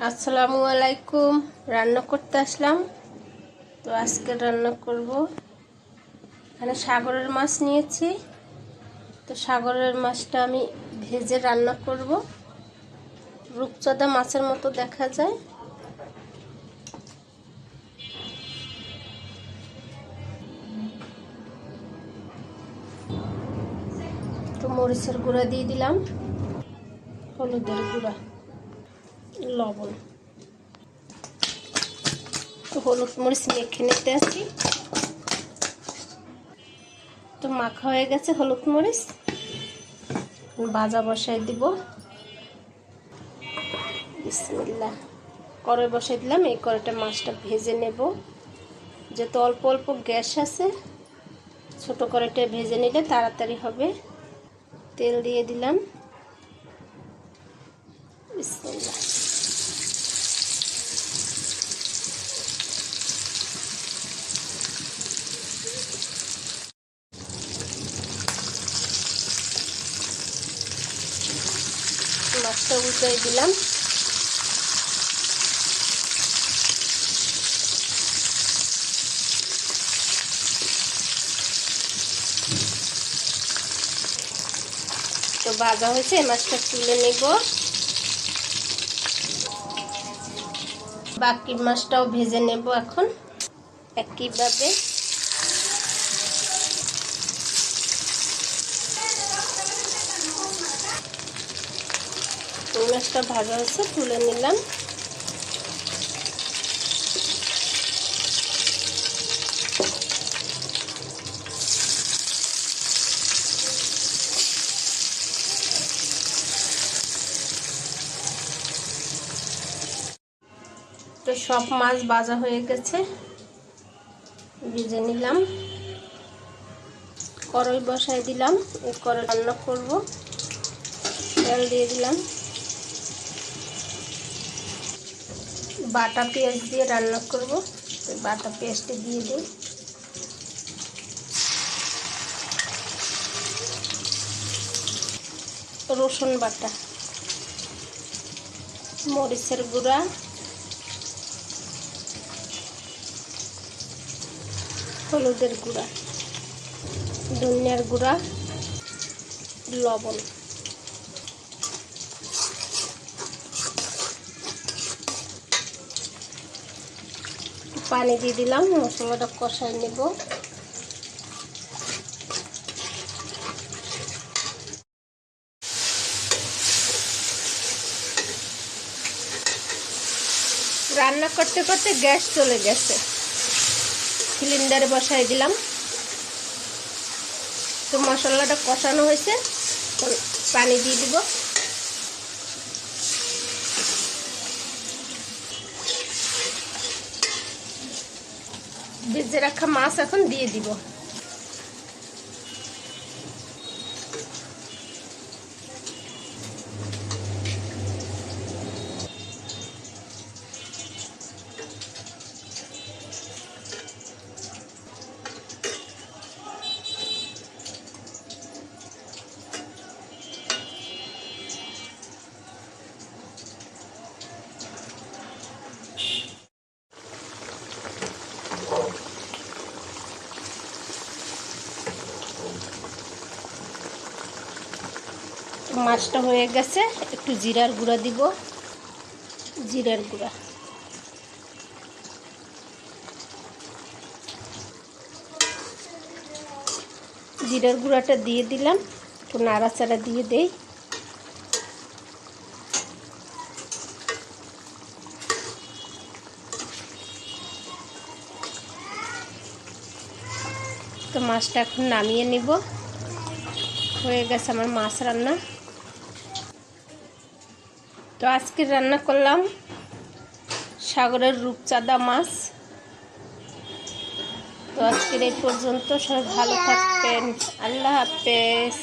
আসসালামু আলাইকুম। রান্না করতে আসলাম। তো আজকে রান্না করব, এখানে সাগরের মাছ নিয়েছি। তো সাগরের মাছটা আমি ভেজে রান্না করব। রূপচাঁদা মাছের মতো দেখা যায়। তো মরিচের গুঁড়া দিয়ে দিলাম, হলুদের গুঁড়া, লবণ। তো হলুদ মরিচ মেখে নিতে আসি। তো মাখা হয়ে গেছে হলুদ মরিচ, ভাজা বসাই দিব। বিসমিল্লাহ। কড়াই বসাই দিলাম। এই কড়াইটা মাছটা ভেজে নেব। যেহেতু অল্প অল্প গ্যাস আছে, ছোট কড়াইটা ভেজে নিলে তাড়াতাড়ি হবে। তেল দিয়ে দিলাম। বিসমিল্লাহ। মাছটা উল্টাই দিলাম। তো ভাজা হয়েছে, মাছটা তুলে নেব। বাকি মাছটাও ভেজে নেব এখন একইভাবে। মাছটা ভাজা হয়েছে, তুলে নিলাম। তো সব মাছ ভাজা হয়ে গেছে, ভেজে নিলাম। কড়াই বসাই দিলাম। এই কড়াই রান্না করব। তেল দিয়ে দিলাম। বাটা পেঁয়াজ দিয়ে রান্না করব। বাটা পেঁয়াজটা দিয়ে দিই। রসুন বাটা, মরিচের গুঁড়া, হলুদের গুঁড়া, ধনিয়ার গুঁড়া, লবণ। পানি দিয়ে দিলাম। মশলাটা কষাই নেব। রান্না করতে করতে গ্যাস চলে গেছে, সিলিন্ডারে বসাই দিলাম। তো মশলাটা কষানো হয়েছে, পানি দিয়ে দিব। ভেজে রাখা মাছ এখন দিয়ে দিব। মাছটা হয়ে গেছে, একটু জিরার গুঁড়া দিব। জিরার গুঁড়া, জিরার গুঁড়াটা দিয়ে দিলাম। একটু নাড়াচাড়া দিয়ে দেই। তো মাছটা এখন নামিয়ে নিব। হয়ে গেছে আমার মাছ রান্না। তো আজকে রান্না করলাম সাগরের রূপচাঁদা মাছ। তো আজকের এই পর্যন্ত। সবাই ভালো থাকবেন। আল্লাহ হাফেজ।